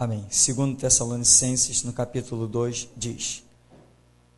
Amém. Segundo Tessalonicenses, no capítulo 2, diz: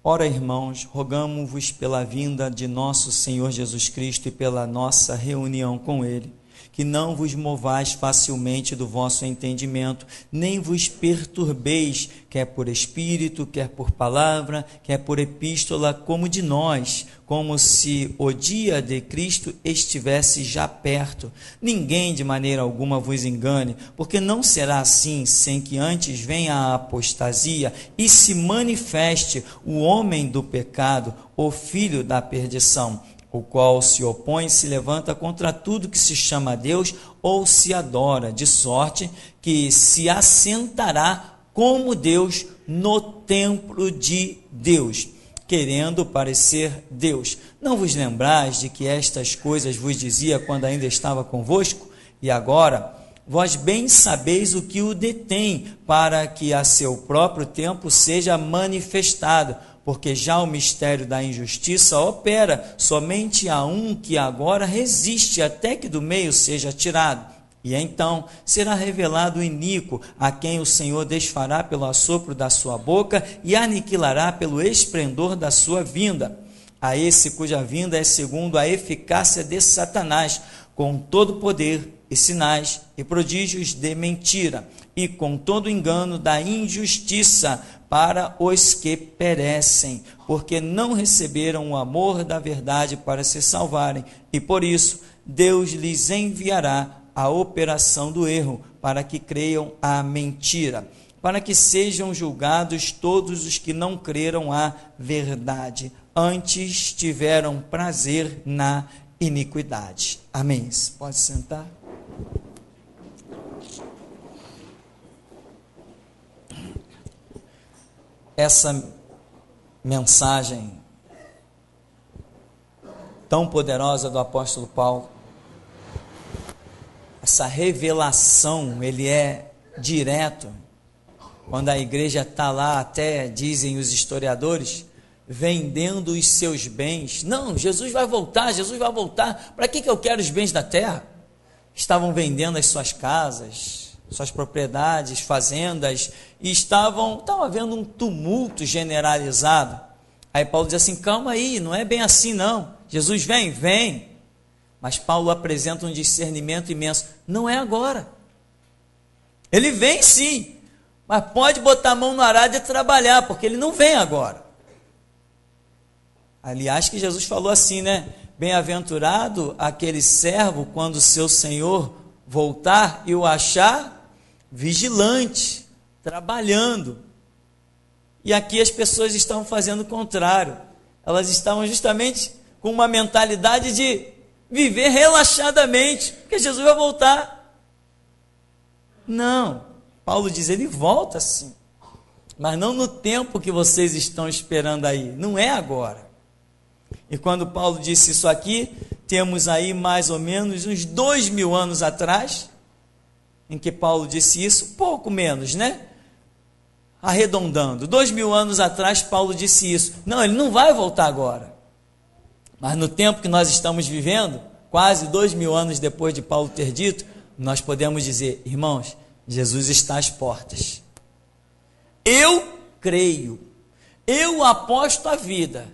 Ora, irmãos, rogamo-vos pela vinda de nosso Senhor Jesus Cristo e pela nossa reunião com Ele, que não vos movais facilmente do vosso entendimento, nem vos perturbeis, quer por espírito, quer por palavra, quer por epístola, como de nós, como se o dia de Cristo estivesse já perto. Ninguém de maneira alguma vos engane, porque não será assim, sem que antes venha a apostasia e se manifeste o homem do pecado, o filho da perdição, o qual se opõe e se levanta contra tudo que se chama Deus ou se adora, de sorte que se assentará como Deus no templo de Deus, querendo parecer Deus. Não vos lembrais de que estas coisas vos dizia quando ainda estava convosco? E agora, vós bem sabeis o que o detém, para que a seu próprio tempo seja manifestado, porque já o mistério da injustiça opera, somente há um que agora resiste até que do meio seja tirado. E então será revelado o iníquo, a quem o Senhor desfará pelo assopro da sua boca e aniquilará pelo esplendor da sua vinda. A esse cuja vinda é segundo a eficácia de Satanás, com todo poder e sinais e prodígios de mentira, e com todo engano da injustiça, para os que perecem, porque não receberam o amor da verdade para se salvarem, e por isso Deus lhes enviará a operação do erro, para que creiam a mentira, para que sejam julgados todos os que não creram a verdade, antes tiveram prazer na iniquidade. Amém. Pode sentar. Essa mensagem tão poderosa do apóstolo Paulo, essa revelação, ele é direto, quando a igreja está lá, até dizem os historiadores, vendendo os seus bens. Não, Jesus vai voltar, para que eu quero os bens da terra? Estavam vendendo as suas casas, suas propriedades, fazendas, e estava havendo um tumulto generalizado. Aí Paulo diz assim, calma aí, não é bem assim não, Jesus vem, mas Paulo apresenta um discernimento imenso, não é agora, ele vem sim, mas pode botar a mão no arado e trabalhar, porque ele não vem agora. Aliás, que Jesus falou assim, né, bem-aventurado aquele servo quando seu senhor voltar e o achar vigilante, trabalhando. E aqui as pessoas estão fazendo o contrário. Elas estavam justamente com uma mentalidade de viver relaxadamente, porque Jesus vai voltar. Não, Paulo diz, ele volta sim, mas não no tempo que vocês estão esperando aí, não é agora. E quando Paulo disse isso aqui, temos aí mais ou menos uns 2000 anos atrás, em que Paulo disse isso, pouco menos, né? Arredondando, 2000 anos atrás Paulo disse isso. Não, ele não vai voltar agora. Mas no tempo que nós estamos vivendo, quase 2000 anos depois de Paulo ter dito, nós podemos dizer, irmãos, Jesus está às portas. Eu creio, eu aposto a vida,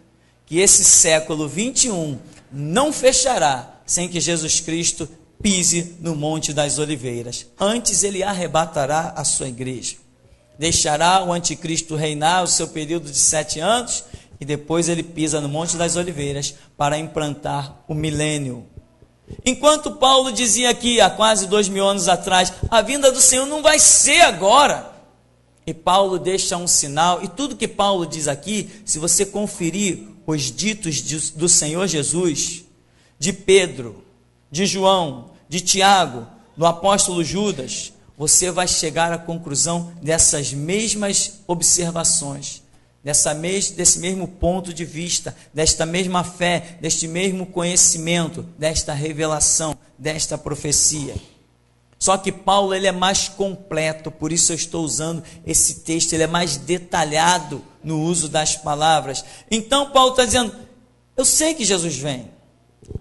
que esse século 21 não fechará sem que Jesus Cristo pise no Monte das Oliveiras. Antes ele arrebatará a sua igreja. Deixará o anticristo reinar o seu período de 7 anos e depois ele pisa no Monte das Oliveiras para implantar o milênio. Enquanto Paulo dizia aqui, há quase 2000 anos atrás, a vinda do Senhor não vai ser agora. E Paulo deixa um sinal, e tudo que Paulo diz aqui, se você conferir os ditos do Senhor Jesus, de Pedro, de João, de Tiago, do apóstolo Judas, você vai chegar à conclusão dessas mesmas observações, desse mesmo ponto de vista, desta mesma fé, deste mesmo conhecimento, desta revelação, desta profecia. Só que Paulo ele é mais completo, por isso eu estou usando esse texto, ele é mais detalhado no uso das palavras. Então Paulo está dizendo, eu sei que Jesus vem.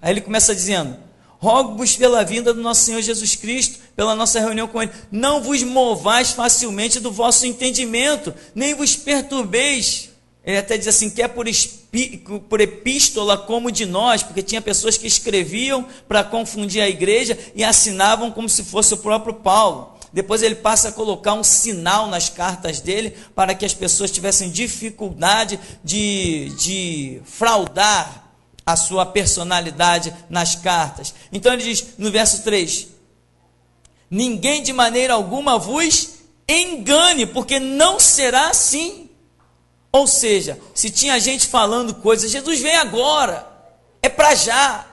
Aí ele começa dizendo, rogo-vos pela vinda do nosso Senhor Jesus Cristo, pela nossa reunião com Ele, não vos movais facilmente do vosso entendimento, nem vos perturbeis. Ele até diz assim, quer por epístola como de nós, porque tinha pessoas que escreviam para confundir a igreja e assinavam como se fosse o próprio Paulo. Depois ele passa a colocar um sinal nas cartas dele, para que as pessoas tivessem dificuldade de fraudar a sua personalidade nas cartas. Então ele diz no verso 3, ninguém de maneira alguma vos engane, porque não será assim. Ou seja, se tinha gente falando coisas, Jesus vem agora, é para já.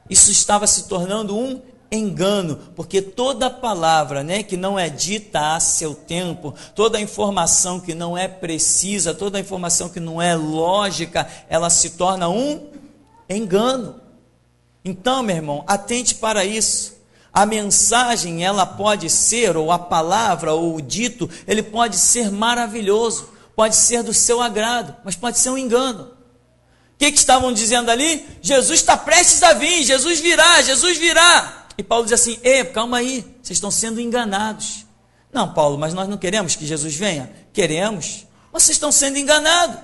Isso estava se tornando um engano, porque toda palavra, que não é dita a seu tempo, toda informação que não é precisa, toda informação que não é lógica, ela se torna um engano. Então, meu irmão, atente para isso. A mensagem, ela pode ser, ou a palavra, ou o dito, ele pode ser maravilhoso, pode ser do seu agrado, mas pode ser um engano. O que estavam dizendo ali? Jesus está prestes a vir, Jesus virá, Jesus virá. E Paulo diz assim, calma aí, vocês estão sendo enganados. Não, Paulo, mas nós não queremos que Jesus venha. Queremos, mas vocês estão sendo enganados.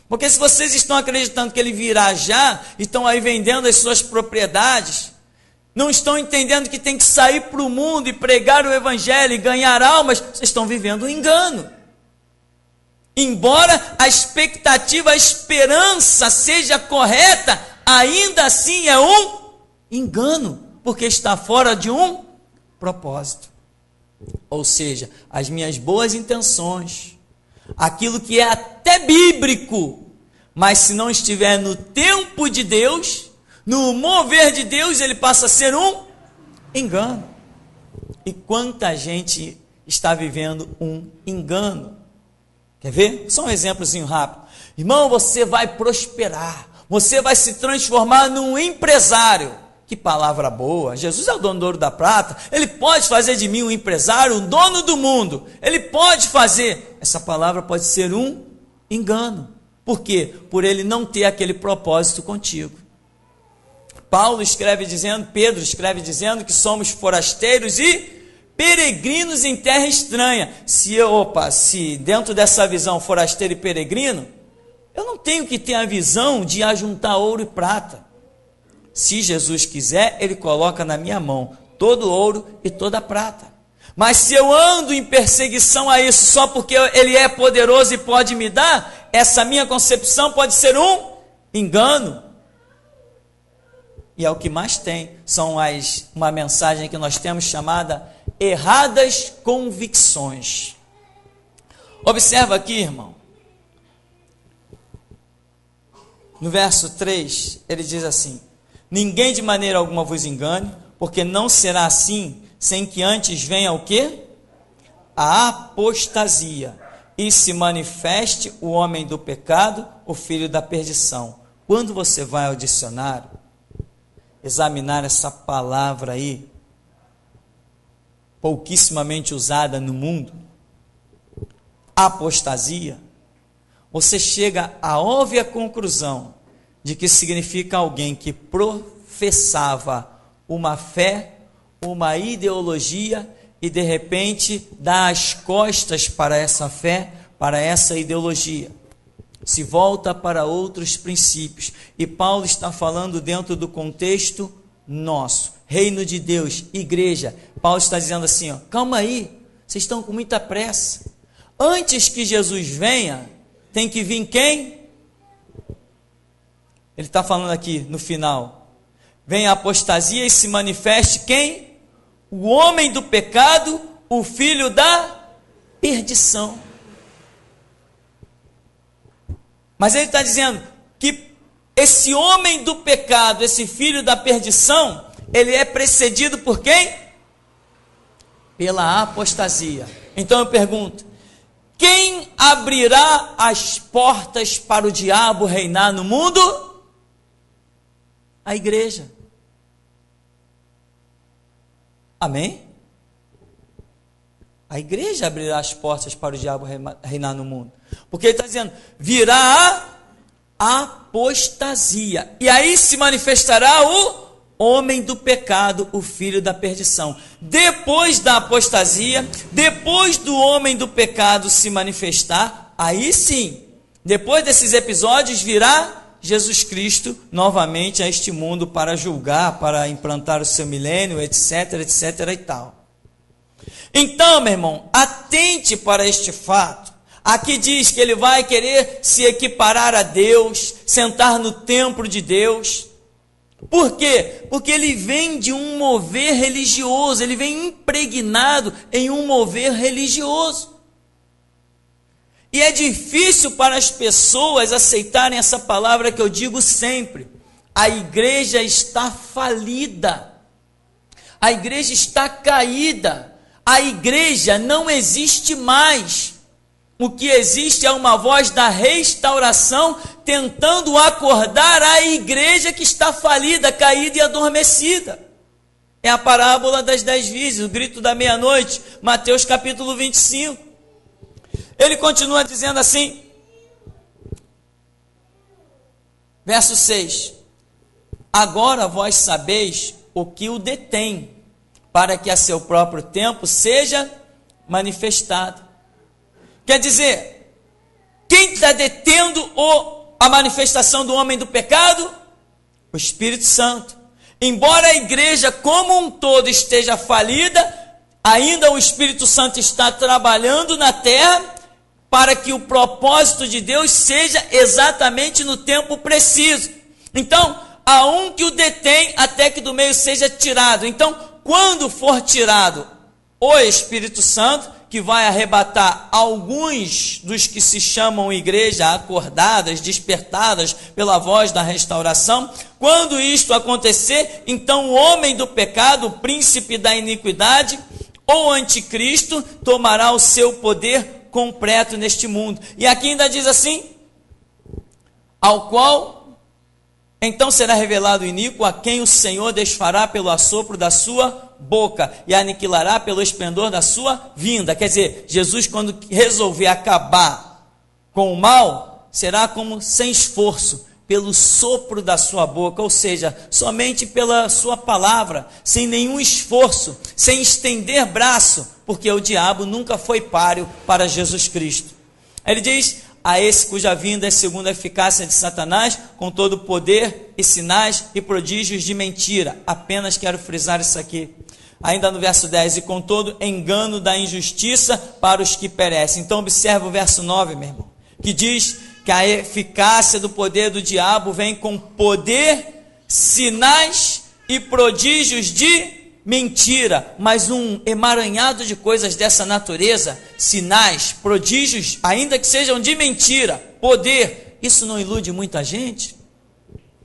Porque se vocês estão acreditando que ele virá já, estão aí vendendo as suas propriedades, não estão entendendo que tem que sair para o mundo e pregar o evangelho e ganhar almas, vocês estão vivendo um engano. Embora a expectativa, a esperança seja correta, ainda assim é um engano, porque está fora de um propósito. Ou seja, as minhas boas intenções, aquilo que é até bíblico, mas se não estiver no tempo de Deus, no mover de Deus, ele passa a ser um engano. E quanta gente está vivendo um engano. Quer ver? Só um exemplozinho rápido. Irmão, você vai prosperar, você vai se transformar num empresário. Que palavra boa, Jesus é o dono do ouro da prata, ele pode fazer de mim um empresário, um dono do mundo, ele pode fazer. Essa palavra pode ser um engano. Por quê? Por ele não ter aquele propósito contigo. Pedro escreve dizendo que somos forasteiros e peregrinos em terra estranha. Se dentro dessa visão forasteiro e peregrino, eu não tenho que ter a visão de ajuntar ouro e prata. Se Jesus quiser, ele coloca na minha mão todo ouro e toda prata. Mas se eu ando em perseguição a isso só porque ele é poderoso e pode me dar, essa minha concepção pode ser um engano. E é o que mais tem, são uma mensagem que nós temos chamada erradas convicções. Observa aqui, irmão. No verso 3, ele diz assim, ninguém de maneira alguma vos engane, porque não será assim, sem que antes venha o quê? A apostasia, e se manifeste o homem do pecado, o filho da perdição. Quando você vai ao dicionário, examinar essa palavra aí, pouquissimamente usada no mundo, apostasia, você chega à óbvia conclusão de que significa alguém que professava uma fé, uma ideologia e de repente dá as costas para essa fé, para essa ideologia. Se volta para outros princípios. E Paulo está falando dentro do contexto nosso, reino de Deus, igreja. Paulo está dizendo assim, calma aí, vocês estão com muita pressa. Antes que Jesus venha, tem que vir quem? Ele está falando aqui no final, vem a apostasia e se manifeste quem? O homem do pecado, o filho da perdição. Mas ele está dizendo que esse homem do pecado, esse filho da perdição, ele é precedido por quem? Pela apostasia. Então eu pergunto, quem abrirá as portas para o diabo reinar no mundo? A igreja. Amém? A igreja abrirá as portas para o diabo reinar no mundo. Porque ele está dizendo, virá a apostasia. E aí se manifestará o homem do pecado, o filho da perdição. Depois da apostasia, depois do homem do pecado se manifestar, aí sim, depois desses episódios, virá Jesus Cristo novamente a este mundo para julgar, para implantar o seu milênio, etc, etc e tal. Então, meu irmão, atente para este fato. Aqui diz que ele vai querer se equiparar a Deus, sentar no templo de Deus. Por quê? Porque ele vem de um mover religioso, ele vem impregnado em um mover religioso. E é difícil para as pessoas aceitarem essa palavra que eu digo sempre. A igreja está falida. A igreja está caída. A igreja não existe mais. O que existe é uma voz da restauração tentando acordar a igreja que está falida, caída e adormecida. É a parábola das 10 virgens, o grito da meia-noite, Mateus capítulo 25. Ele continua dizendo assim, verso 6, agora vós sabeis o que o detém, para que a seu próprio tempo seja manifestado. Quer dizer, quem está detendo a manifestação do homem do pecado? O Espírito Santo. Embora a igreja como um todo esteja falida, ainda o Espírito Santo está trabalhando na terra, para que o propósito de Deus seja exatamente no tempo preciso. Então, há um que o detém até que do meio seja tirado. Então, quando for tirado o Espírito Santo, que vai arrebatar alguns dos que se chamam igreja acordadas, despertadas pela voz da restauração, quando isto acontecer, então o homem do pecado, o príncipe da iniquidade, ou anticristo, tomará o seu poder completo neste mundo. E aqui ainda diz assim, ao qual então será revelado o iníquo, a quem o Senhor desfará pelo assopro da sua boca e aniquilará pelo esplendor da sua vinda. Quer dizer, Jesus, quando resolver acabar com o mal, será como sem esforço, pelo sopro da sua boca, ou seja, somente pela sua palavra, sem nenhum esforço, sem estender braço, porque o diabo nunca foi páreo para Jesus Cristo. Ele diz, a esse cuja vinda é segundo a eficácia de Satanás, com todo o poder e sinais e prodígios de mentira. Apenas quero frisar isso aqui. Ainda no verso 10, e com todo engano da injustiça para os que perecem. Então observa o verso 9, meu irmão, que diz que a eficácia do poder do diabo vem com poder, sinais e prodígios de mentira, mas um emaranhado de coisas dessa natureza, sinais, prodígios, ainda que sejam de mentira, poder, isso não ilude muita gente?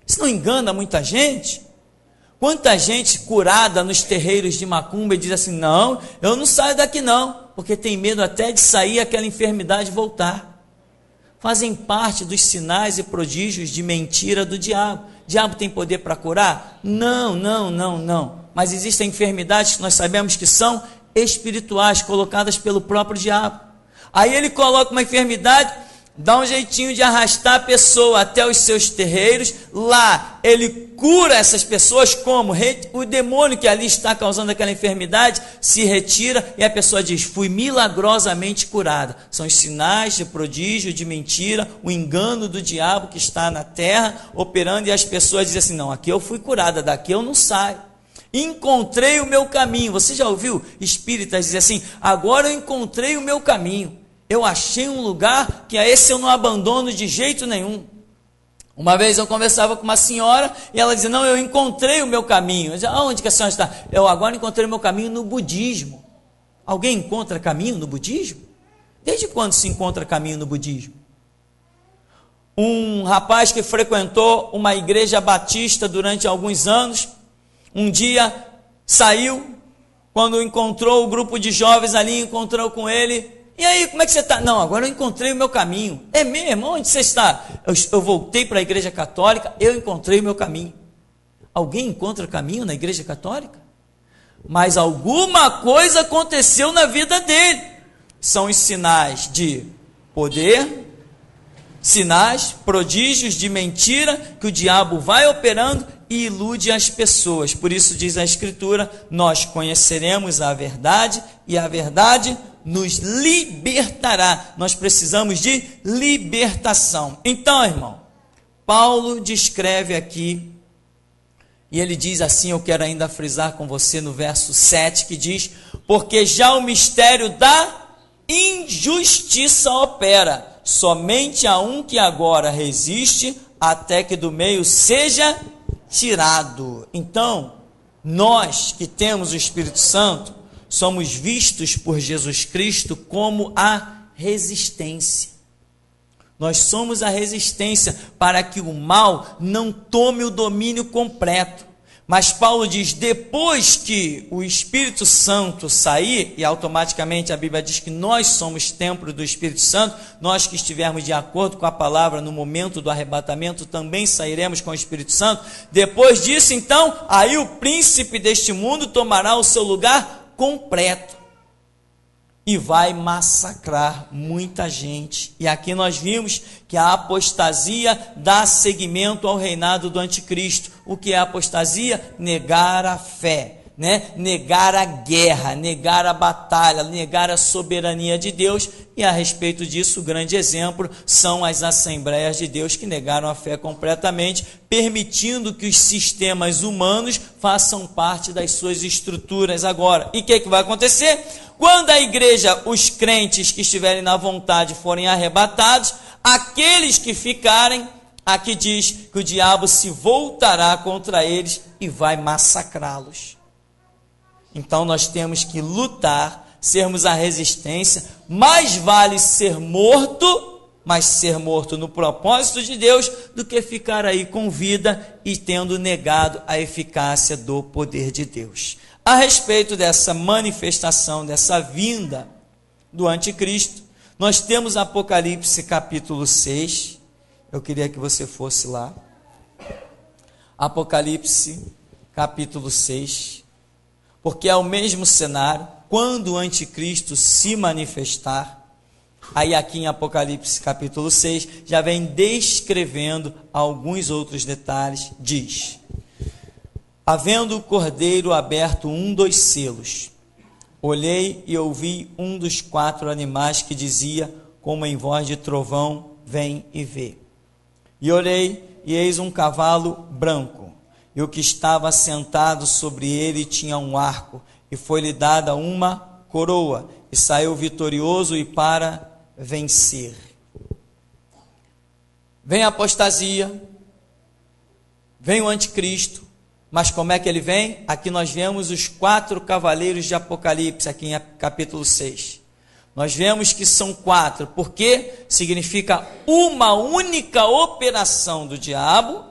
Isso não engana muita gente? Quanta gente curada nos terreiros de macumba e diz assim, não, eu não saio daqui não, porque tem medo até de sair aquela enfermidade voltar. Fazem parte dos sinais e prodígios de mentira do diabo. O diabo tem poder para curar? Não, não, não, não. Mas existem enfermidades que nós sabemos que são espirituais, colocadas pelo próprio diabo. Aí ele coloca uma enfermidade, dá um jeitinho de arrastar a pessoa até os seus terreiros, lá ele cura essas pessoas, como? O demônio que ali está causando aquela enfermidade se retira e a pessoa diz, fui milagrosamente curada. São os sinais de prodígio, de mentira, o engano do diabo que está na terra, operando, e as pessoas dizem assim, não, aqui eu fui curada, daqui eu não saio. Encontrei o meu caminho. Você já ouviu espíritas dizer assim, agora eu encontrei o meu caminho. Eu achei um lugar que a esse eu não abandono de jeito nenhum. Uma vez eu conversava com uma senhora e ela dizia, não, eu encontrei o meu caminho. Eu dizia, aonde que a senhora está? Eu agora encontrei o meu caminho no budismo. Alguém encontra caminho no budismo? Desde quando se encontra caminho no budismo? Um rapaz que frequentou uma igreja batista durante alguns anos, um dia saiu, quando encontrou o grupo de jovens ali, encontrou com ele, e aí, como é que você está? Não, agora eu encontrei o meu caminho. É mesmo? Onde você está? Eu voltei para a igreja católica, eu encontrei o meu caminho. Alguém encontra caminho na igreja católica? Mas alguma coisa aconteceu na vida dele. São os sinais de poder, sinais, prodígios de mentira, que o diabo vai operando e ilude as pessoas. Por isso diz a Escritura: nós conheceremos a verdade e a verdade nos libertará. Nós precisamos de libertação. Então, irmão, Paulo descreve aqui, e ele diz assim, eu quero ainda frisar com você no verso 7, que diz: porque já o mistério da injustiça opera, somente a um que agora resiste, até que do meio seja tirado. Então, nós que temos o Espírito Santo, somos vistos por Jesus Cristo como a resistência. Nós somos a resistência para que o mal não tome o domínio completo. Mas Paulo diz, depois que o Espírito Santo sair, e automaticamente a Bíblia diz que nós somos templo do Espírito Santo, nós que estivermos de acordo com a palavra no momento do arrebatamento, também sairemos com o Espírito Santo. Depois disso, então, aí o príncipe deste mundo tomará o seu lugar completo e vai massacrar muita gente. E aqui nós vimos que a apostasia dá seguimento ao reinado do anticristo. O que é apostasia? Negar a fé, né? Negar a guerra, negar a batalha, negar a soberania de Deus. E a respeito disso, o grande exemplo são as Assembleias de Deus, que negaram a fé completamente, permitindo que os sistemas humanos façam parte das suas estruturas agora. E o que vai acontecer? Quando a igreja, os crentes que estiverem na vontade forem arrebatados, aqueles que ficarem, aqui diz que o diabo se voltará contra eles e vai massacrá-los. Então nós temos que lutar, sermos a resistência. Mais vale ser morto, mas ser morto no propósito de Deus, do que ficar aí com vida e tendo negado a eficácia do poder de Deus. A respeito dessa manifestação, dessa vinda do anticristo, nós temos Apocalipse capítulo 6, eu queria que você fosse lá, Apocalipse capítulo 6, porque é o mesmo cenário, quando o anticristo se manifestar, aí aqui em Apocalipse capítulo 6, já vem descrevendo alguns outros detalhes, diz: havendo o cordeiro aberto um dos selos, olhei e ouvi um dos 4 animais que dizia, como em voz de trovão, vem e vê. E olhei, e eis um cavalo branco, e o que estava sentado sobre ele tinha um arco, e foi-lhe dada uma coroa, e saiu vitorioso e para vencer. Vem a apostasia, vem o anticristo. Mas como é que ele vem? Aqui nós vemos os 4 cavaleiros de Apocalipse, aqui em capítulo 6. Nós vemos que são 4, porque significa uma única operação do diabo,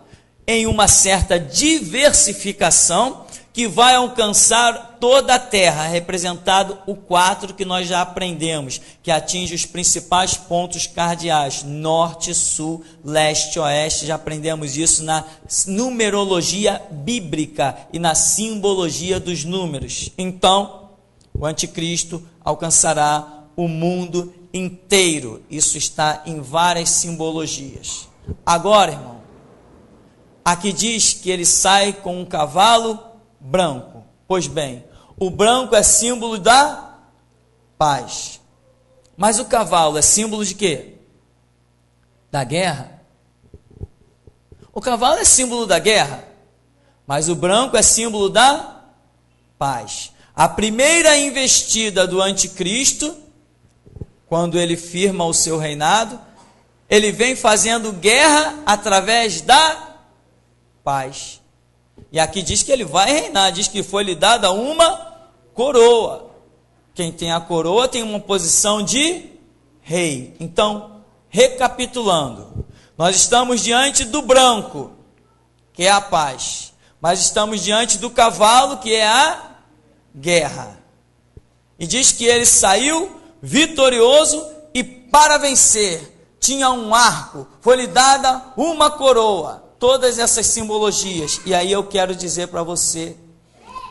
em uma certa diversificação, que vai alcançar toda a terra, representado o 4 que nós já aprendemos, que atinge os principais pontos cardeais, norte, sul, leste, oeste. Já aprendemos isso na numerologia bíblica e na simbologia dos números. Então, o anticristo alcançará o mundo inteiro. Isso está em várias simbologias. Agora, irmão, aqui diz que ele sai com um cavalo branco. Pois bem, o branco é símbolo da paz. Mas o cavalo é símbolo de quê? Da guerra. O cavalo é símbolo da guerra, mas o branco é símbolo da paz. A primeira investida do anticristo, quando ele firma o seu reinado, ele vem fazendo guerra através da paz. E aqui diz que ele vai reinar, diz que foi lhe dada uma coroa. Quem tem a coroa tem uma posição de rei. Então, recapitulando, nós estamos diante do branco, que é a paz, mas estamos diante do cavalo, que é a guerra. E diz que ele saiu vitorioso e para vencer tinha um arco, foi-lhe dada uma coroa. Todas essas simbologias. E aí eu quero dizer para você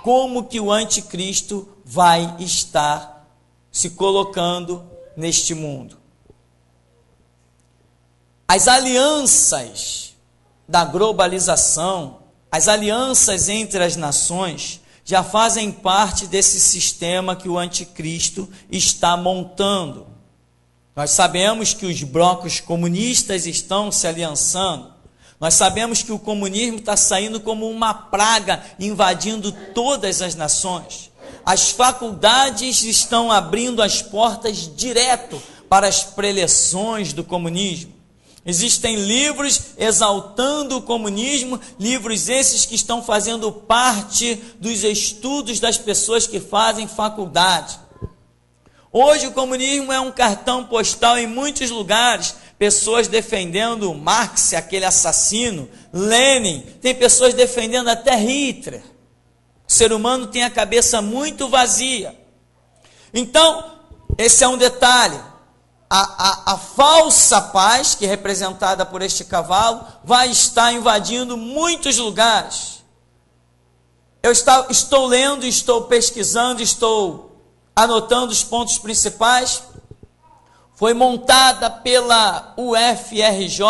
como que o anticristo vai estar se colocando neste mundo. As alianças da globalização, As alianças entre as nações já fazem parte desse sistema que o anticristo está montando. Nós sabemos que os blocos comunistas estão se aliançando. Nós sabemos que o comunismo está saindo como uma praga, invadindo todas as nações. As faculdades estão abrindo as portas direto para as preleções do comunismo. Existem livros exaltando o comunismo, livros esses que estão fazendo parte dos estudos das pessoas que fazem faculdade. Hoje o comunismo é um cartão postal em muitos lugares, pessoas defendendo Marx, aquele assassino, Lenin, tem pessoas defendendo até Hitler. O ser humano tem a cabeça muito vazia. Então, esse é um detalhe. A falsa paz, que é representada por este cavalo, vai estar invadindo muitos lugares. Eu estou lendo, estou pesquisando, estou anotando os pontos principais. Foi montada pela UFRJ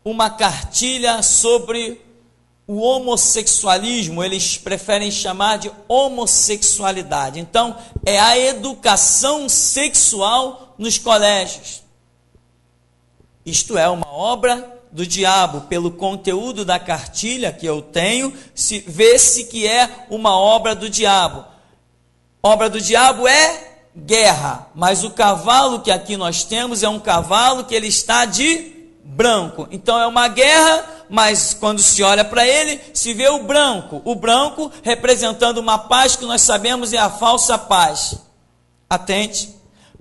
uma cartilha sobre o homossexualismo, eles preferem chamar de homossexualidade. Então, é a educação sexual nos colégios. Isto é uma obra do diabo. Pelo conteúdo da cartilha que eu tenho, vê-se que é uma obra do diabo. Obra do diabo é guerra, mas o cavalo que aqui nós temos é um cavalo que ele está de branco. Então é uma guerra, mas quando se olha para ele, se vê o branco representando uma paz que nós sabemos é a falsa paz. Atente,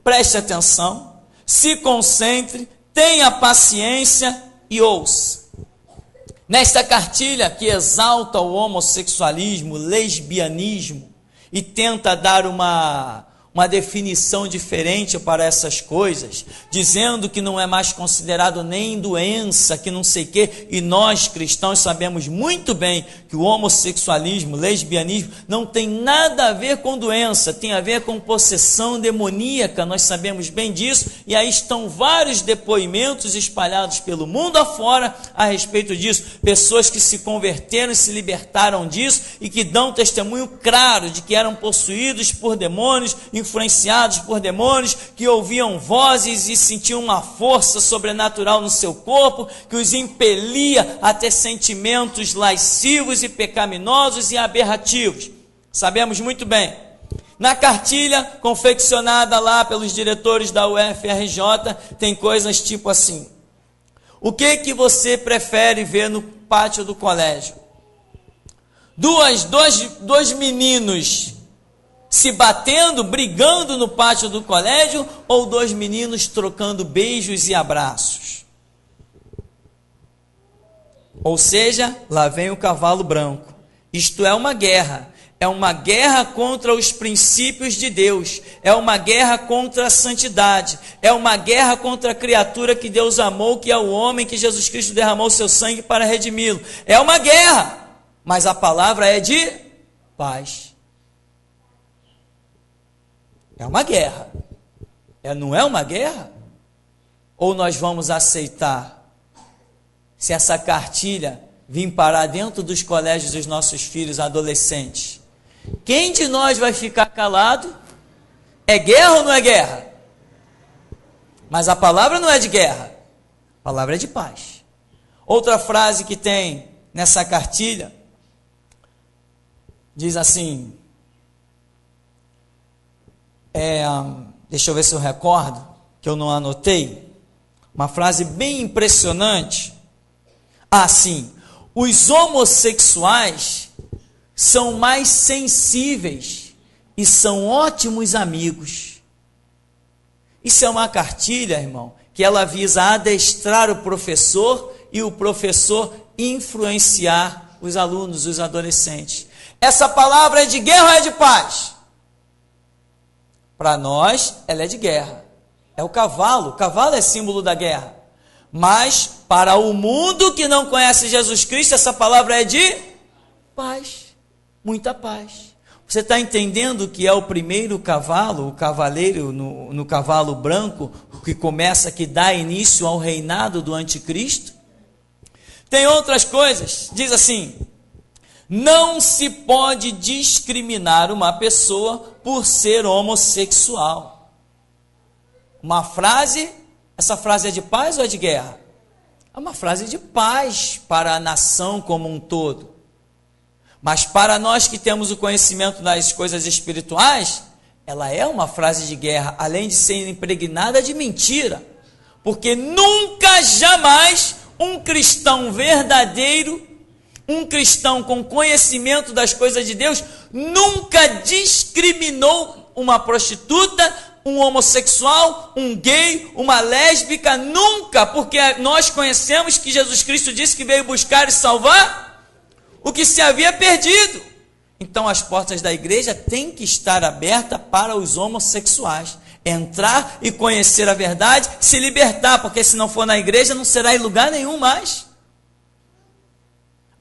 preste atenção, se concentre, tenha paciência e ouça. Nesta cartilha que exalta o homossexualismo, lesbianismo e tenta dar uma definição diferente para essas coisas, dizendo que não é mais considerado nem doença, que não sei o quê, e nós cristãos sabemos muito bem que o homossexualismo, lesbianismo, não tem nada a ver com doença, tem a ver com possessão demoníaca, nós sabemos bem disso, e aí estão vários depoimentos espalhados pelo mundo afora a respeito disso, pessoas que se converteram e se libertaram disso, e que dão testemunho claro de que eram possuídos por demônios, influenciados por demônios, que ouviam vozes e sentiam uma força sobrenatural no seu corpo, que os impelia a ter sentimentos lascivos e pecaminosos e aberrativos. Sabemos muito bem. Na cartilha confeccionada lá pelos diretores da UFRJ, tem coisas tipo assim: o que você prefere ver no pátio do colégio? Dois meninos se batendo, brigando no pátio do colégio, ou dois meninos trocando beijos e abraços? Ou seja, lá vem o cavalo branco. Isto é uma guerra contra os princípios de Deus, é uma guerra contra a santidade, é uma guerra contra a criatura que Deus amou, que é o homem, que Jesus Cristo derramou seu sangue para redimi-lo. É uma guerra, mas a palavra é de paz. É uma guerra. Não é uma guerra? Ou nós vamos aceitar, se essa cartilha vir parar dentro dos colégios dos nossos filhos adolescentes? Quem de nós vai ficar calado? É guerra ou não é guerra? Mas a palavra não é de guerra, a palavra é de paz. Outra frase que tem nessa cartilha diz assim, deixa eu ver se eu recordo, que eu não anotei, uma frase bem impressionante. Sim, os homossexuais são mais sensíveis e são ótimos amigos. Isso é uma cartilha, irmão, que ela visa adestrar o professor e o professor influenciar os alunos, os adolescentes. Essa palavra é de guerra ou é de paz? Para nós, ela é de guerra. É o cavalo é símbolo da guerra. Mas, para o mundo que não conhece Jesus Cristo, essa palavra é de paz. Muita paz. Você está entendendo que é o primeiro cavalo, o cavaleiro no cavalo branco, que dá início ao reinado do anticristo? Tem outras coisas. Diz assim, Não se pode discriminar uma pessoa por ser homossexual. Uma frase, essa frase é de paz ou é de guerra? É uma frase de paz para a nação como um todo. Mas para nós que temos o conhecimento das coisas espirituais, ela é uma frase de guerra, além de ser impregnada de mentira. Porque nunca, jamais, um cristão verdadeiro, um cristão com conhecimento das coisas de Deus, nunca discriminou uma prostituta, um homossexual, um gay, uma lésbica, nunca, porque nós conhecemos que Jesus Cristo disse que veio buscar e salvar o que se havia perdido. Então as portas da igreja têm que estar abertas para os homossexuais. Entrar e conhecer a verdade, se libertar, porque se não for na igreja não será em lugar nenhum mais.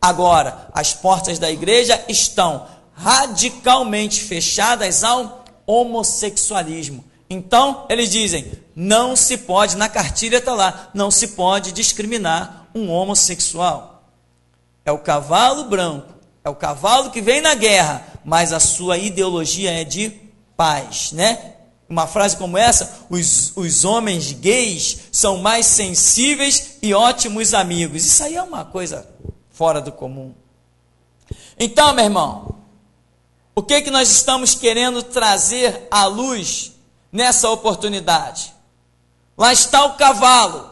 Agora, as portas da igreja estão radicalmente fechadas ao homossexualismo. Então, eles dizem, não se pode, na cartilha está lá, não se pode discriminar um homossexual. É o cavalo branco, é o cavalo que vem na guerra, mas a sua ideologia é de paz, né? Uma frase como essa, os homens gays são mais sensíveis e ótimos amigos. Isso aí é uma coisa fora do comum. Então, meu irmão, o que nós estamos querendo trazer à luz nessa oportunidade? Lá está o cavalo.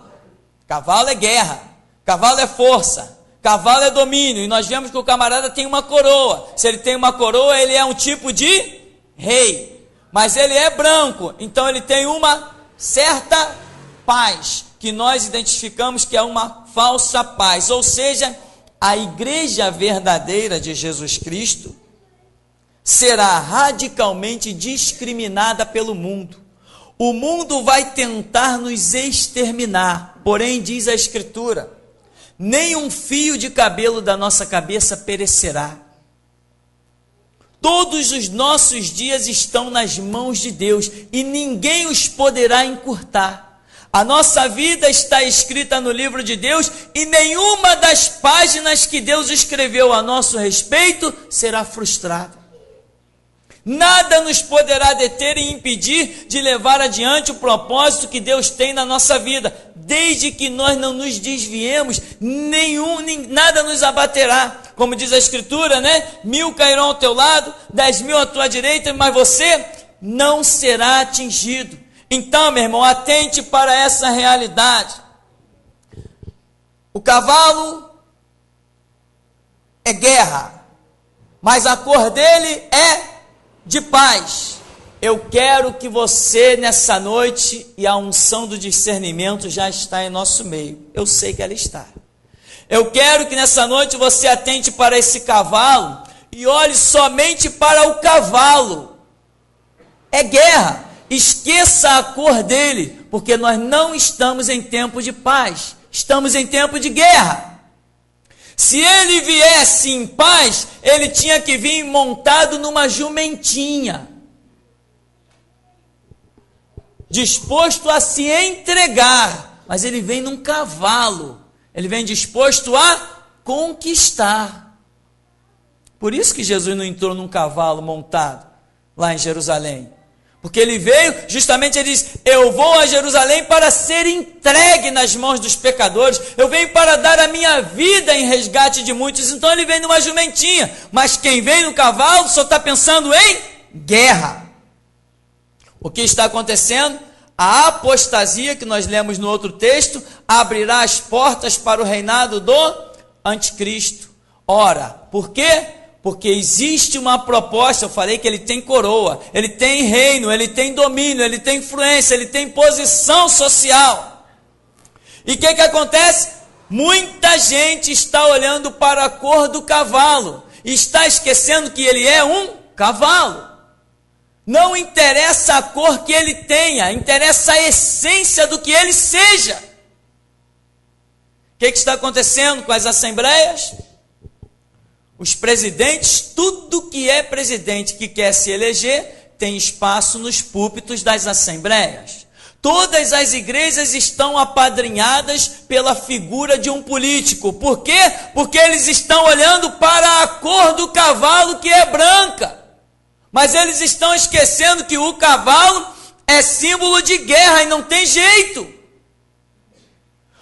Cavalo é guerra, cavalo é força, cavalo é domínio, e nós vemos que o camarada tem uma coroa. Se ele tem uma coroa, ele é um tipo de rei, mas ele é branco, então ele tem uma certa paz, que nós identificamos que é uma falsa paz. Ou seja, a igreja verdadeira de Jesus Cristo será radicalmente discriminada pelo mundo. O mundo vai tentar nos exterminar, porém diz a Escritura, nem um fio de cabelo da nossa cabeça perecerá. Todos os nossos dias estão nas mãos de Deus e ninguém os poderá encurtar. A nossa vida está escrita no livro de Deus e nenhuma das páginas que Deus escreveu a nosso respeito será frustrada. Nada nos poderá deter e impedir de levar adiante o propósito que Deus tem na nossa vida. Desde que nós não nos desviemos, nada nos abaterá. Como diz a Escritura, né? 1000 cairão ao teu lado, 10.000 à tua direita, mas você não será atingido. Então, meu irmão, atente para essa realidade. O cavalo é guerra, mas a cor dele é de paz. Eu quero que você nessa noite, e a unção do discernimento já está em nosso meio, eu sei que ela está. Eu quero que nessa noite você atente para esse cavalo e olhe somente para o cavalo. É guerra, esqueça a cor dele, porque nós não estamos em tempo de paz, estamos em tempo de guerra. Se ele viesse em paz, ele tinha que vir montado numa jumentinha, disposto a se entregar, mas ele vem num cavalo, ele vem disposto a conquistar. Por isso que Jesus não entrou num cavalo montado lá em Jerusalém, porque ele veio, justamente ele diz, eu vou a Jerusalém para ser entregue nas mãos dos pecadores, eu venho para dar a minha vida em resgate de muitos. Então ele vem numa jumentinha, mas quem vem no cavalo só está pensando em guerra. O que está acontecendo? A apostasia que nós lemos no outro texto abrirá as portas para o reinado do anticristo. Ora, por quê? Porque existe uma proposta. Eu falei que ele tem coroa, ele tem reino, ele tem domínio, ele tem influência, ele tem posição social. E o que acontece? Muita gente está olhando para a cor do cavalo e está esquecendo que ele é um cavalo. Não interessa a cor que ele tenha, interessa a essência do que ele seja. O que está acontecendo com as assembleias? Os presidentes, tudo que é presidente que quer se eleger, tem espaço nos púlpitos das assembleias. Todas as igrejas estão apadrinhadas pela figura de um político. Por quê? Porque eles estão olhando para a cor do cavalo, que é branca. Mas eles estão esquecendo que o cavalo é símbolo de guerra e não tem jeito.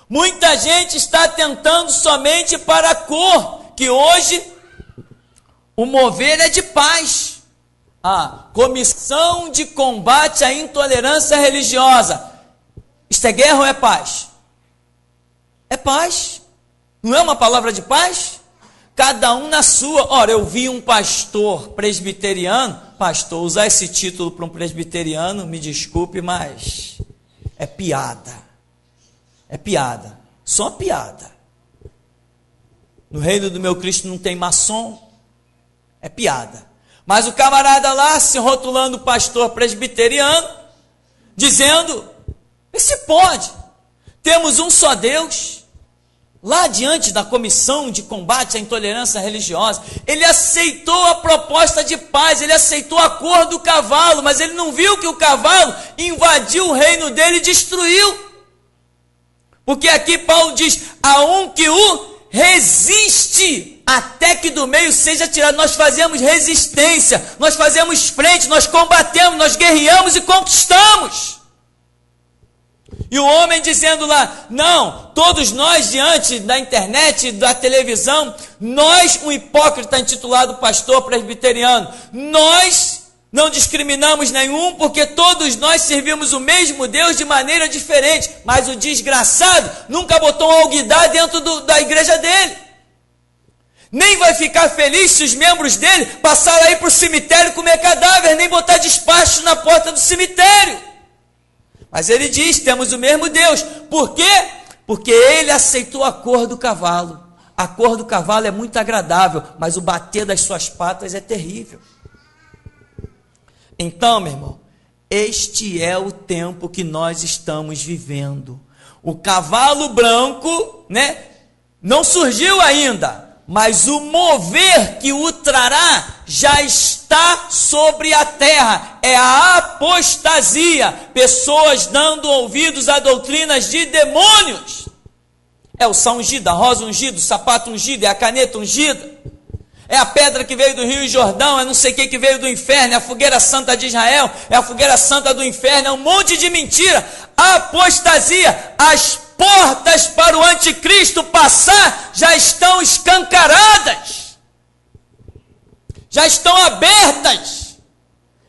Muita gente está atentando somente para a cor, que hoje o mover é de paz. A Comissão de Combate à Intolerância Religiosa. Isto é guerra ou é paz? É paz. Não é uma palavra de paz? Cada um na sua. Ora, eu vi um pastor presbiteriano, pastor, usar esse título para um presbiteriano, me desculpe, mas é piada. É piada. Só piada. No reino do meu Cristo não tem maçom. É piada. Mas o camarada lá, se rotulando pastor presbiteriano, dizendo, se pode, temos um só Deus. Lá diante da Comissão de Combate à Intolerância Religiosa, ele aceitou a proposta de paz, ele aceitou a cor do cavalo, mas ele não viu que o cavalo invadiu o reino dele e destruiu. Porque aqui Paulo diz, a um que o resiste, até que do meio seja tirado. Nós fazemos resistência, nós fazemos frente, nós combatemos, nós guerreamos e conquistamos. E o homem dizendo lá, não, todos nós diante da internet, da televisão, nós, um hipócrita intitulado pastor presbiteriano, nós não discriminamos nenhum, porque todos nós servimos o mesmo Deus de maneira diferente, mas o desgraçado nunca botou um alguidar dentro da igreja dele. Nem vai ficar feliz se os membros dele passarem aí para o cemitério comer cadáver, nem botar despacho na porta do cemitério. Mas ele diz, temos o mesmo Deus. Por quê? Porque ele aceitou a cor do cavalo. A cor do cavalo é muito agradável, mas o bater das suas patas é terrível. Então, meu irmão, este é o tempo que nós estamos vivendo. O cavalo branco, não surgiu ainda. Mas o mover que o trará já está sobre a terra. É a apostasia. Pessoas dando ouvidos a doutrinas de demônios. É o sal ungido, a rosa ungida, o sapato ungido, é a caneta ungida. É a pedra que veio do Rio Jordão, é não sei o que veio do inferno, é a fogueira santa de Israel, é a fogueira santa do inferno, é um monte de mentira. A apostasia, as portas para o anticristo passar já estão escancaradas, já estão abertas,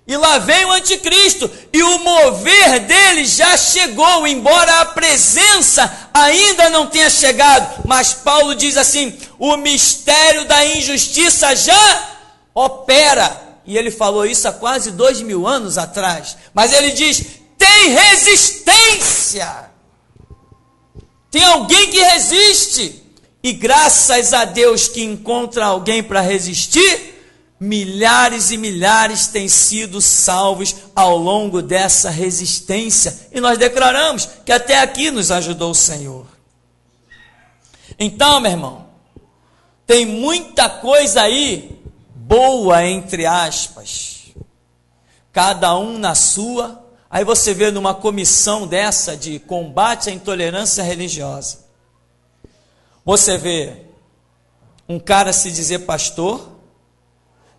e lá vem o anticristo, e o mover dele já chegou, embora a presença ainda não tenha chegado, mas Paulo diz assim, o mistério da injustiça já opera, e ele falou isso há quase 2000 anos atrás, mas ele diz, tem resistência, tem alguém que resiste, e graças a Deus que encontra alguém para resistir, milhares e milhares têm sido salvos ao longo dessa resistência, e nós declaramos que até aqui nos ajudou o Senhor. Então, meu irmão, tem muita coisa aí, boa entre aspas, cada um na sua. Aí você vê numa comissão dessa de combate à intolerância religiosa, você vê um cara se dizer pastor,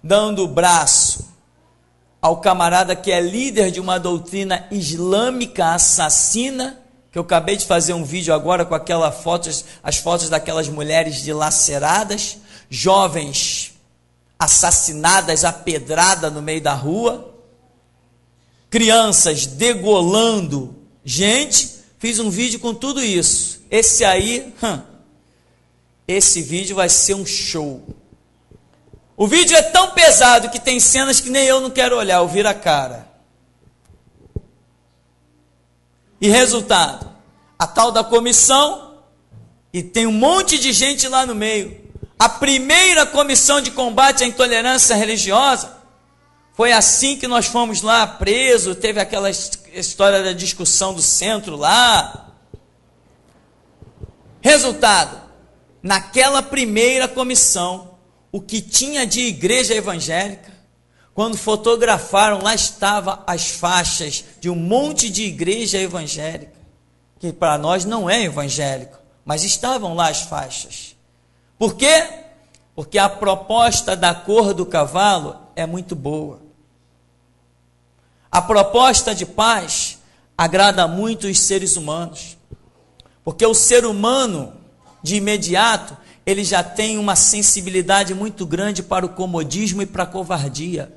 dando o braço ao camarada que é líder de uma doutrina islâmica assassina, que eu acabei de fazer um vídeo agora com as fotos daquelas mulheres dilaceradas, jovens assassinadas a pedrada no meio da rua, crianças degolando gente. Fiz um vídeo com tudo isso. Esse vídeo vai ser um show. O vídeo é tão pesado que tem cenas que nem eu não quero olhar, eu viro a cara. E resultado, a tal da comissão, e tem um monte de gente lá no meio. A primeira comissão de combate à intolerância religiosa, foi assim que nós fomos lá presos, teve aquela história da discussão do centro lá. Resultado, naquela primeira comissão, o que tinha de igreja evangélica, Quando fotografaram, lá estavam as faixas de um monte de igreja evangélica, que para nós não é evangélico, mas estavam lá as faixas. Por quê? Porque a proposta da cor do cavalo é muito boa. A proposta de paz agrada muito os seres humanos, porque o ser humano, de imediato, ele já tem uma sensibilidade muito grande para o comodismo e para a covardia.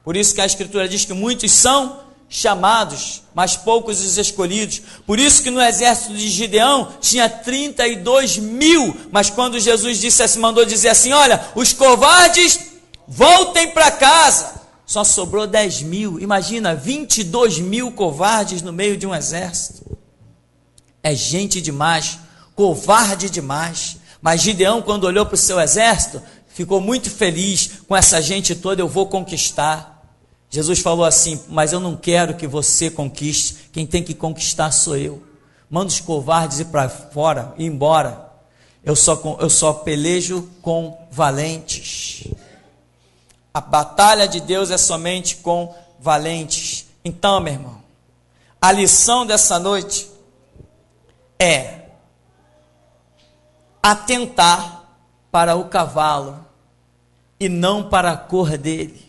Por isso que a Escritura diz que muitos são chamados, mas poucos os escolhidos. Por isso que no exército de Gideão tinha 32.000, mas quando Jesus mandou dizer assim, olha, os covardes voltem para casa, só sobrou 10.000. Imagina, 22.000 covardes no meio de um exército. É gente demais, covarde demais. Mas Gideão, quando olhou para o seu exército, ficou muito feliz. Com essa gente toda eu vou conquistar. Jesus falou assim, mas eu não quero que você conquiste, quem tem que conquistar sou eu. Manda os covardes ir para fora, ir embora. Eu só pelejo com valentes. A batalha de Deus é somente com valentes. Então, meu irmão, a lição dessa noite é atentar para o cavalo e não para a cor dele.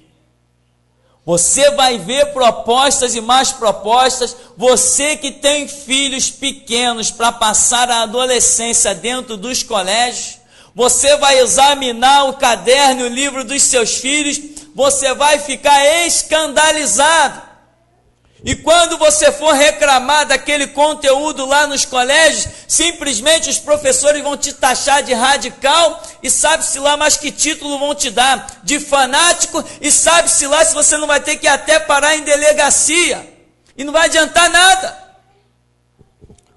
Você vai ver propostas e mais propostas. Você que tem filhos pequenos para passar a adolescência dentro dos colégios, você vai examinar o caderno e o livro dos seus filhos, você vai ficar escandalizado. E quando você for reclamar daquele conteúdo lá nos colégios, simplesmente os professores vão te taxar de radical e sabe-se lá mais que título vão te dar, de fanático, e sabe-se lá se você não vai ter que até parar em delegacia, e não vai adiantar nada,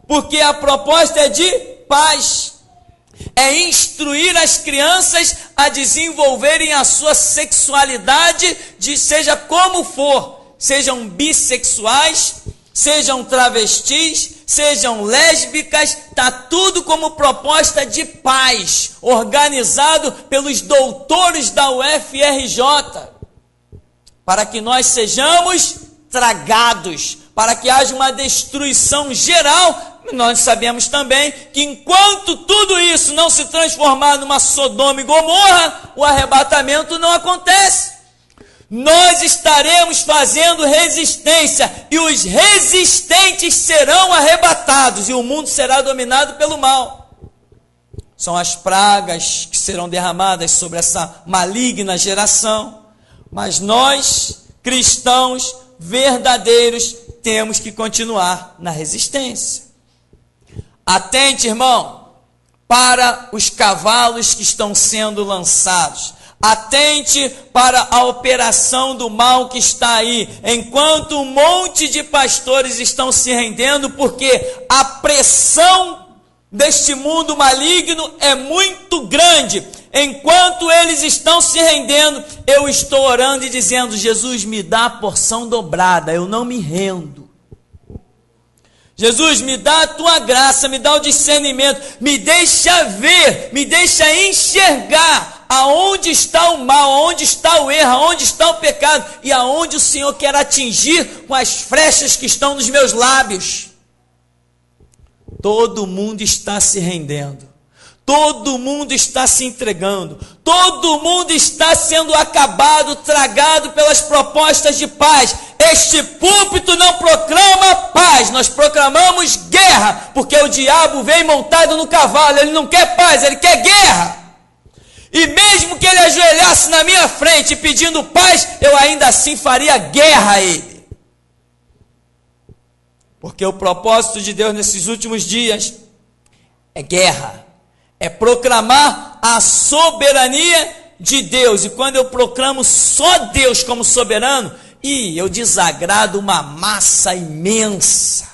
porque a proposta é de paz, é instruir as crianças a desenvolverem a sua sexualidade, seja como for, sejam bissexuais, sejam travestis, sejam lésbicas, está tudo como proposta de paz, organizado pelos doutores da UFRJ, para que nós sejamos tragados, para que haja uma destruição geral. Nós sabemos também que enquanto tudo isso não se transformar numa Sodoma e Gomorra, o arrebatamento não acontece. Nós estaremos fazendo resistência e os resistentes serão arrebatados e o mundo será dominado pelo mal. São as pragas que serão derramadas sobre essa maligna geração. Mas nós, cristãos verdadeiros, temos que continuar na resistência. Atente, irmão, para os cavalos que estão sendo lançados. Atente para a operação do mal que está aí, enquanto um monte de pastores estão se rendendo, porque a pressão deste mundo maligno é muito grande. Enquanto eles estão se rendendo, eu estou orando e dizendo, Jesus, me dá a porção dobrada, eu não me rendo. Jesus, me dá a tua graça, me dá o discernimento, me deixa ver, me deixa enxergar aonde está o mal, aonde está o erro, aonde está o pecado e aonde o Senhor quer atingir com as flechas que estão nos meus lábios. Todo mundo está se rendendo, todo mundo está se entregando, todo mundo está sendo acabado, tragado pelas propostas de paz. Este púlpito não proclama paz, nós proclamamos guerra, porque o diabo vem montado no cavalo, ele não quer paz, ele quer guerra. E mesmo que ele ajoelhasse na minha frente pedindo paz, eu ainda assim faria guerra a ele. Porque o propósito de Deus nesses últimos dias é guerra, é proclamar a soberania de Deus. E quando eu proclamo só Deus como soberano, eu desagrado uma massa imensa,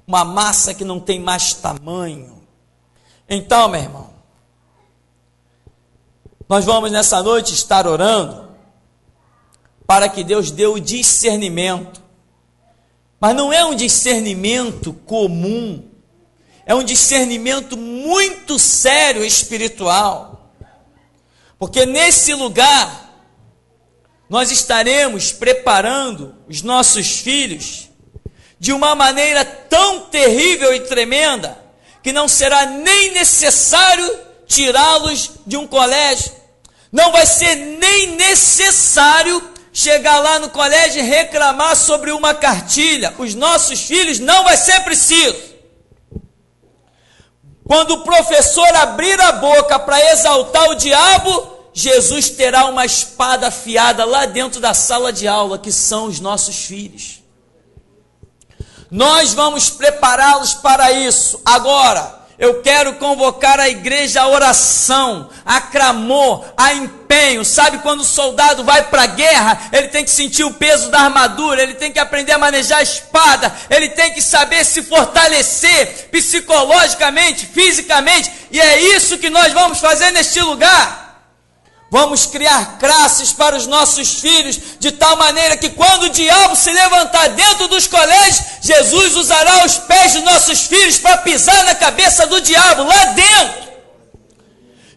uma massa que não tem mais tamanho. Então, meu irmão, nós vamos nessa noite estar orando para que Deus dê o discernimento. Mas não é um discernimento comum, é um discernimento muito sério espiritual. Porque nesse lugar nós estaremos preparando os nossos filhos de uma maneira tão terrível e tremenda que não será nem necessário tirá-los de um colégio. Não vai ser nem necessário chegar lá no colégio e reclamar sobre uma cartilha. Os nossos filhos não vai ser preciso. Quando o professor abrir a boca para exaltar o diabo, Jesus terá uma espada afiada lá dentro da sala de aula, que são os nossos filhos. Nós vamos prepará-los para isso. Agora, eu quero convocar a igreja à oração, a clamor, a empenho. Sabe, quando o soldado vai para a guerra, ele tem que sentir o peso da armadura, ele tem que aprender a manejar a espada, ele tem que saber se fortalecer psicologicamente, fisicamente, e é isso que nós vamos fazer neste lugar. Vamos criar classes para os nossos filhos, de tal maneira que quando o diabo se levantar dentro dos colégios, Jesus usará os pés dos nossos filhos para pisar na cabeça do diabo lá dentro.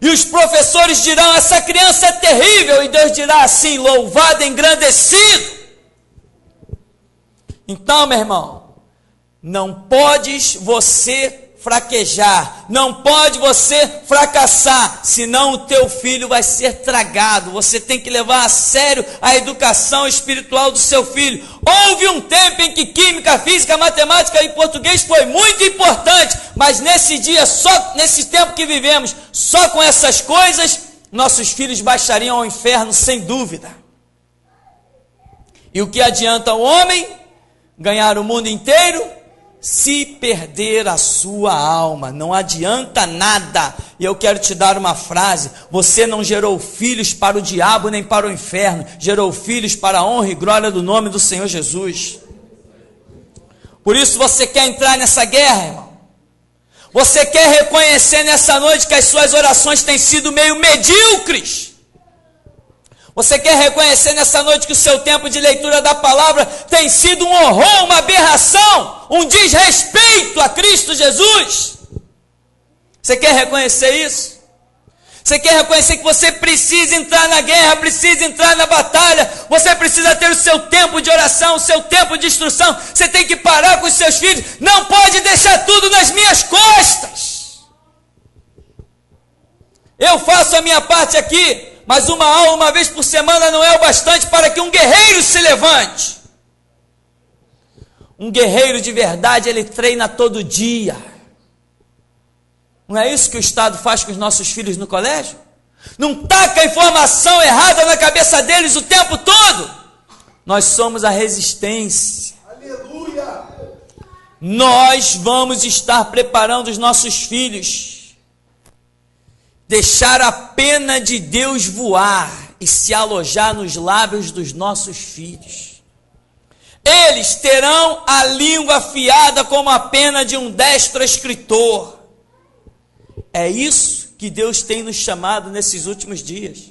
E os professores dirão: essa criança é terrível, e Deus dirá assim: louvado, engrandecido. Então, meu irmão, não podes você fraquejar, não pode você fracassar, senão o teu filho vai ser tragado. Você tem que levar a sério a educação espiritual do seu filho. Houve um tempo em que química, física, matemática e português foi muito importante, mas nesse dia, só nesse tempo que vivemos, só com essas coisas, nossos filhos baixariam ao inferno sem dúvida. E o que adianta o homem ganhar o mundo inteiro se perder a sua alma? Não adianta nada. E eu quero te dar uma frase: você não gerou filhos para o diabo nem para o inferno, gerou filhos para a honra e glória do nome do Senhor Jesus. Por isso você quer entrar nessa guerra, irmão? Você quer reconhecer nessa noite que as suas orações têm sido meio medíocres? Você quer reconhecer nessa noite que o seu tempo de leitura da palavra tem sido um horror, uma aberração, um desrespeito a Cristo Jesus? Você quer reconhecer isso? Você quer reconhecer que você precisa entrar na guerra, precisa entrar na batalha, você precisa ter o seu tempo de oração, o seu tempo de instrução, você tem que parar com os seus filhos, não pode deixar tudo nas minhas costas. Eu faço a minha parte aqui, mas uma aula uma vez por semana não é o bastante para que um guerreiro se levante. Um guerreiro de verdade, ele treina todo dia. Não é isso que o Estado faz com os nossos filhos no colégio? Não taca informação errada na cabeça deles o tempo todo? Nós somos a resistência. Aleluia! Nós vamos estar preparando os nossos filhos. Deixar a pena de Deus voar e se alojar nos lábios dos nossos filhos. Eles terão a língua afiada como a pena de um destro escritor. É isso que Deus tem nos chamado nesses últimos dias.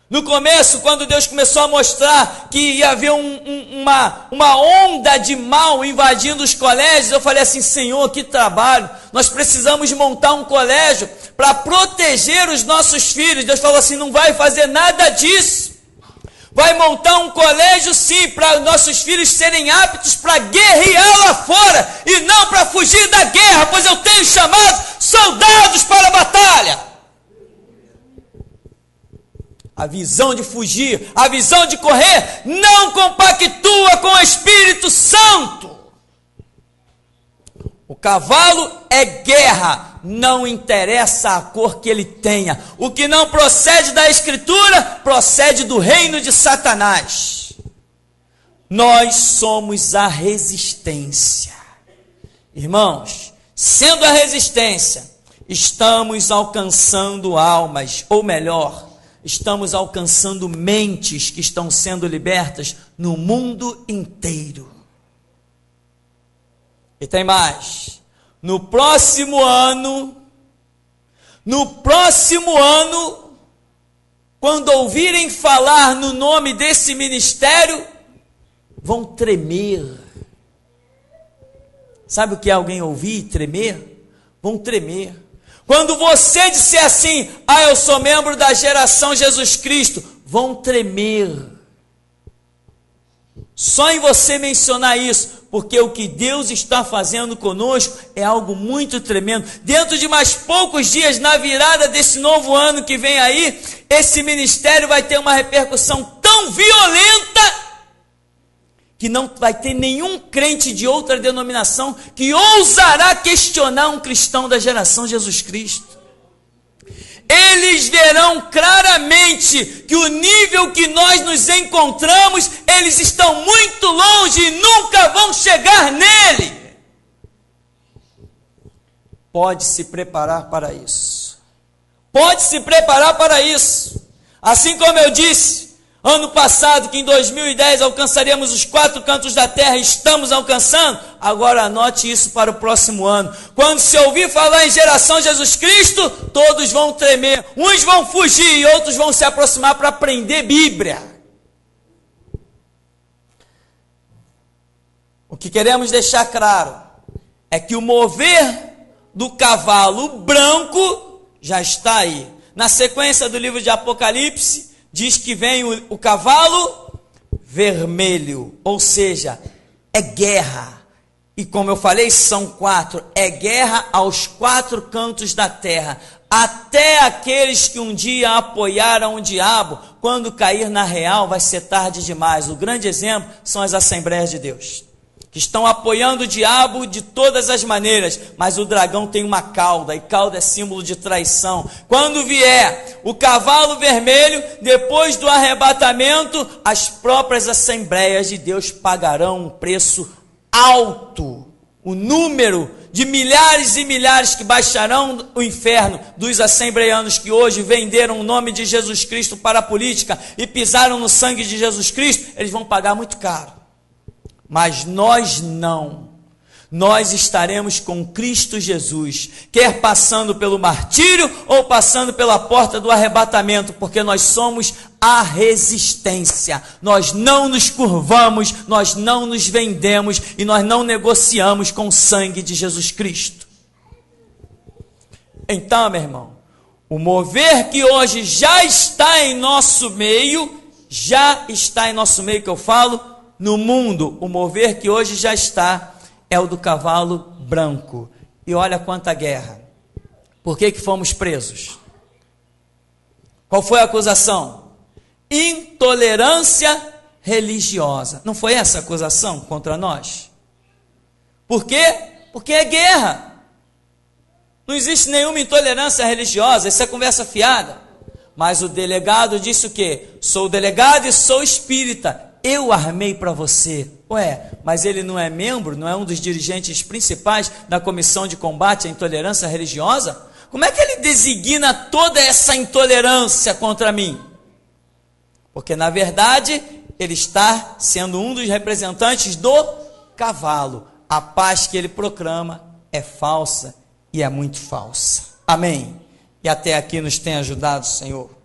No começo, quando Deus começou a mostrar que ia haver uma onda de mal invadindo os colégios, eu falei assim: Senhor, que trabalho, nós precisamos montar um colégio para proteger os nossos filhos. Deus falou assim: não vai fazer nada disso, vai montar um colégio sim, para nossos filhos serem aptos para guerrear lá fora, e não para fugir da guerra, pois eu tenho chamado soldados para a batalha. A visão de fugir, a visão de correr, não compactua com o Espírito Santo. O cavalo é guerra, não interessa a cor que ele tenha. O que não procede da Escritura, procede do reino de Satanás. Nós somos a resistência. Irmãos, sendo a resistência, estamos alcançando almas, ou melhor, estamos alcançando mentes que estão sendo libertas no mundo inteiro. E tem mais. No próximo ano, quando ouvirem falar no nome desse ministério, vão tremer. Sabe o que é alguém ouvir e tremer? Vão tremer. Quando você disser assim: eu sou membro da geração Jesus Cristo, vão tremer. Só em você mencionar isso, porque o que Deus está fazendo conosco é algo muito tremendo. Dentro de mais poucos dias, na virada desse novo ano que vem aí, esse ministério vai ter uma repercussão tão violenta que não vai ter nenhum crente de outra denominação que ousará questionar um cristão da geração Jesus Cristo. Eles verão claramente que o nível que nós nos encontramos, eles estão muito longe e nunca vão chegar nele. Pode se preparar para isso. Pode se preparar para isso. Assim como eu disse, ano passado, que em 2010 alcançaríamos os 4 cantos da terra, estamos alcançando. Agora anote isso para o próximo ano. Quando se ouvir falar em geração Jesus Cristo, todos vão tremer. Uns vão fugir e outros vão se aproximar para aprender Bíblia. O que queremos deixar claro é que o mover do cavalo branco já está aí. Na sequência do livro de Apocalipse, diz que vem o cavalo vermelho, ou seja, é guerra. E como eu falei, são 4, é guerra aos 4 cantos da terra. Até aqueles que um dia apoiaram o diabo, quando cair na real, vai ser tarde demais. O grande exemplo são as Assembleias de Deus, que estão apoiando o diabo de todas as maneiras, mas o dragão tem uma cauda, e cauda é símbolo de traição. Quando vier o cavalo vermelho, depois do arrebatamento, as próprias Assembleias de Deus pagarão um preço alto. O número de milhares e milhares que baixarão o inferno dos assembleianos que hoje venderam o nome de Jesus Cristo para a política e pisaram no sangue de Jesus Cristo, eles vão pagar muito caro. Mas nós não. Nós estaremos com Cristo Jesus, quer passando pelo martírio ou passando pela porta do arrebatamento, porque nós somos a resistência. Nós não nos curvamos, nós não nos vendemos e nós não negociamos com o sangue de Jesus Cristo. Então, meu irmão, o mover que hoje já está em nosso meio, que eu falo, no mundo, o mover que hoje já está é o do cavalo branco. E olha quanta guerra. Por que fomos presos? Qual foi a acusação? Intolerância religiosa. Não foi essa a acusação contra nós? Por quê? Porque é guerra. Não existe nenhuma intolerância religiosa, isso é conversa fiada. Mas o delegado disse o quê? Sou delegado e sou espírita. Eu armei para você. Ué, mas ele não é membro, não é um dos dirigentes principais da Comissão de Combate à Intolerância Religiosa? Como é que ele designa toda essa intolerância contra mim? Porque, na verdade, ele está sendo um dos representantes do cavalo. A paz que ele proclama é falsa e é muito falsa. Amém. E até aqui nos tem ajudado, Senhor.